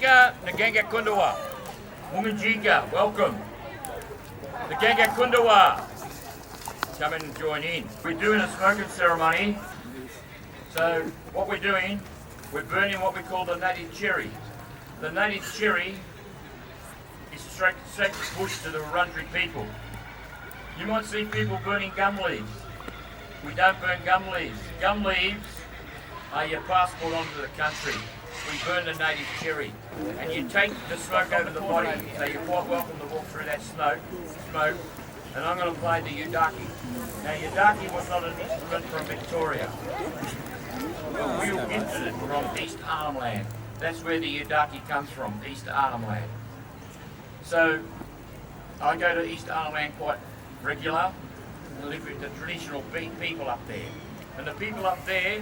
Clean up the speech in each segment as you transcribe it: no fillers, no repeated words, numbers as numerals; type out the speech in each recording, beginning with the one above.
Mika Nganga Kundawa. Mumijika, welcome. Nganga Kundawa. Come in and join in. We're doing a smoking ceremony. So what we're doing, we're burning what we call the native cherry. The native cherry is straight bush to the Wurundjeri people. You might see people burning gum leaves. We don't burn gum leaves. Gum leaves are your passport onto the country. We burn the native cherry. And you take the smoke over the body. So you're quite welcome to walk through that smoke. And I'm going to play the Yudaki. Now Yudaki was not an instrument from Victoria. We imported it from East Arnhem. That's where the Yudaki comes from, East Arnhem. So I go to East Arnhem quite regular and live with the traditional people up there. And the people up there,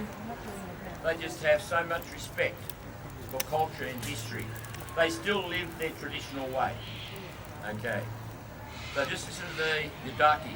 they just have so much respect for culture and history. They still live their traditional way. Okay. So just listen to the Yudaki.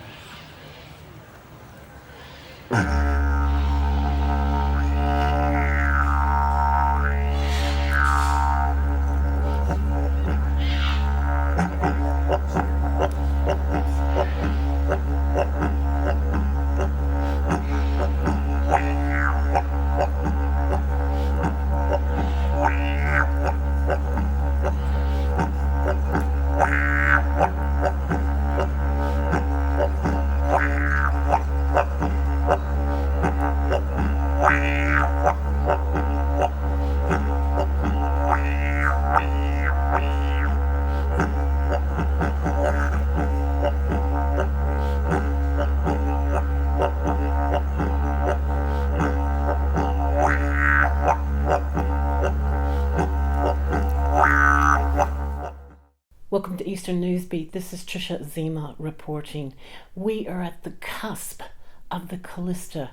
Welcome to Eastern Newsbeat. This is Tricia Ziemer reporting. We are at the cusp of the Kallista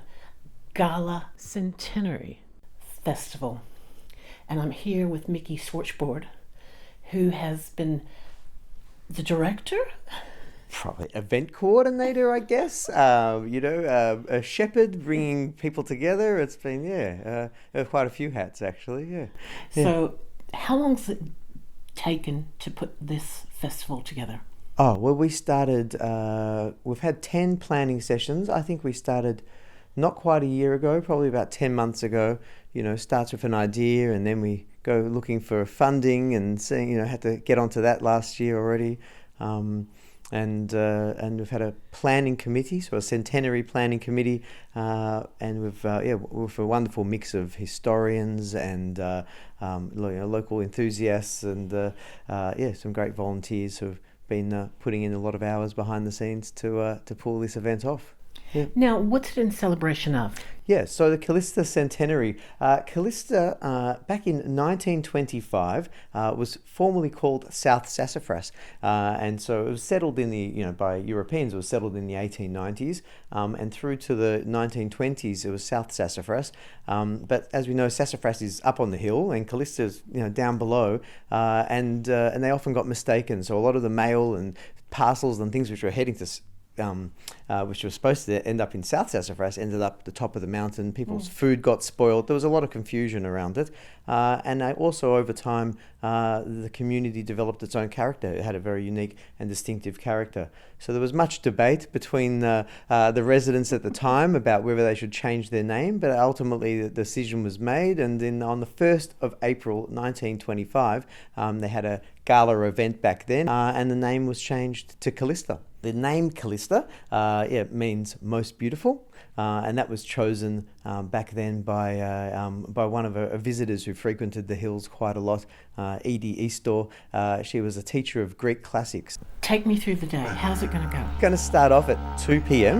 Gala Centenary Festival. And I'm here with Miki Schwarzboard, who has been the director? Probably event coordinator, I guess. A shepherd bringing people together. It's been, quite a few hats actually, yeah. So how long's it taken to put this festival together? Oh, well, we started, we've had 10 planning sessions. I think we started not quite a year ago, probably about 10 months ago. Starts with an idea and then we go looking for funding and seeing, had to get onto that last year already. And we've had a planning committee, so a centenary planning committee, and with a wonderful mix of historians and local enthusiasts and some great volunteers who've been putting in a lot of hours behind the scenes to pull this event off. Yeah. Now, what's it in celebration of? Yeah, so the Kallista Centenary. Kallista, back in 1925, was formerly called South Sassafras. And so it was settled by Europeans, it was settled in the 1890s. And through to the 1920s, it was South Sassafras. But as we know, Sassafras is up on the hill and Kallista is, down below. And they often got mistaken. So a lot of the mail and parcels and things which were heading to which was supposed to end up in South Sassafras, ended up at the top of the mountain. People's food got spoiled. There was a lot of confusion around it. And also over time, the community developed its own character. It had a very unique and distinctive character. So there was much debate between the residents at the time about whether they should change their name, but ultimately the decision was made. And then on the 1st of April 1925, they had a gala event back then, and the name was changed to Kallista. The name Kallista means most beautiful, and that was chosen back then by one of our visitors who frequented the hills quite a lot, Edie Eastor. She was a teacher of Greek classics. Take me through the day. How's it going to go? Going to start off at 2 p.m.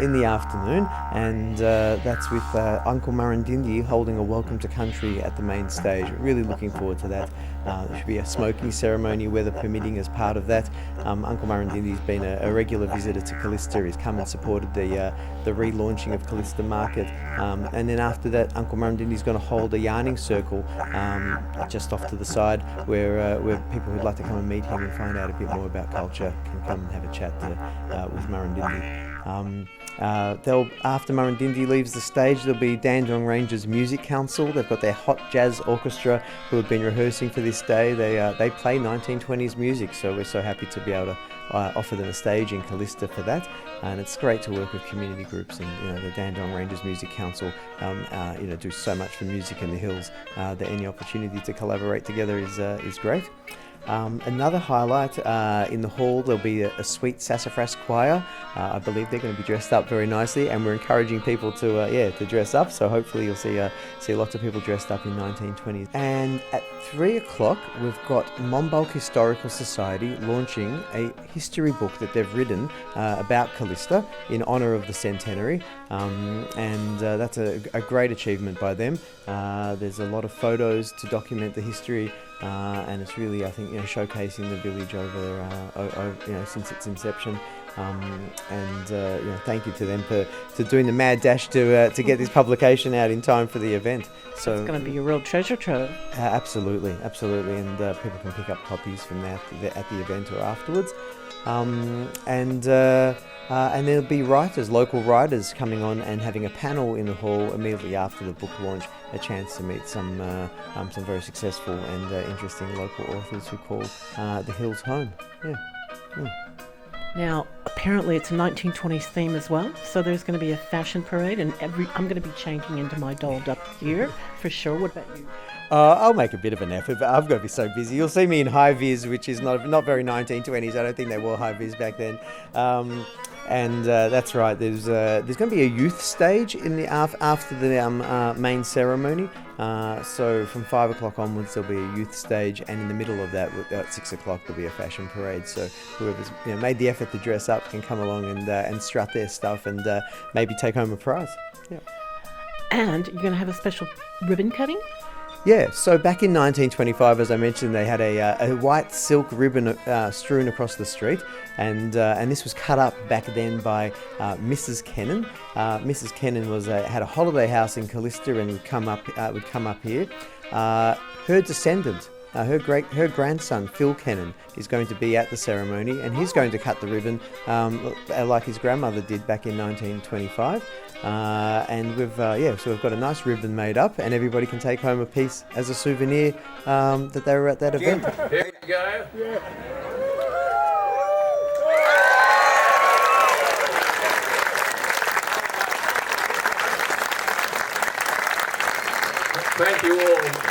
In the afternoon, and that's with Uncle Murrindindi holding a welcome to country at the main stage. Really looking forward to that. There should be a smoking ceremony, weather permitting, as part of that. Uncle Murrindindi's been a regular visitor to Kallista. He's come and supported the relaunching of Kallista Market. And then after that, Uncle Murrindindi's going to hold a yarning circle just off to the side where people who'd like to come and meet him and find out a bit more about culture can come and have a chat with Murrindindi. After Murrindindi leaves the stage, there'll be Dandong Rangers Music Council. They've got their hot jazz orchestra who have been rehearsing for this day. They play 1920s music, so we're so happy to be able to offer them a stage in Kallista for that. And it's great to work with community groups, and the Dandong Rangers Music Council do so much for music in the hills that any opportunity to collaborate together is great. Another highlight in the hall, there'll be a sweet sassafras choir. I believe they're going to be dressed up very nicely, and we're encouraging people to dress up. So hopefully you'll see lots of people dressed up in 1920s. And at 3 o'clock, we've got Monbulk Historical Society launching a history book that they've written about Kallista in honour of the centenary, and that's a great achievement by them. There's a lot of photos to document the history. And it's really, I think, showcasing the village over since its inception. Thank you to them for doing the mad dash to get this publication out in time for the event. So it's going to be a real treasure trove. Absolutely, and people can pick up copies from that at the event or afterwards. And there'll be local writers coming on and having a panel in the hall immediately after the book launch, a chance to meet some very successful and interesting local authors who call the hills home. Yeah. Now, apparently it's a 1920s theme as well, so there's going to be a fashion parade, and I'm going to be changing into my dolled up gear for sure. What about you? I'll make a bit of an effort, but I've got to be so busy. You'll see me in high vis, which is not very 1920s. I don't think they wore high vis back then. That's right. There's going to be a youth stage in the after the main ceremony. So from 5 o'clock onwards, there'll be a youth stage, and in the middle of that, at 6 o'clock, there'll be a fashion parade. So whoever's made the effort to dress up can come along and strut their stuff and maybe take home a prize. Yeah. And you're going to have a special ribbon cutting? Yeah, so back in 1925, as I mentioned, they had a white silk ribbon strewn across the street, and this was cut up back then by Mrs. Kennan. Mrs. Kennan had a holiday house in Kallista and would come up here. Her descendant, her grandson Phil Kennan, is going to be at the ceremony, and he's going to cut the ribbon like his grandmother did back in 1925. And we've got a nice ribbon made up, and everybody can take home a piece as a souvenir that they were at that event. Here we go. Yeah. Thank you all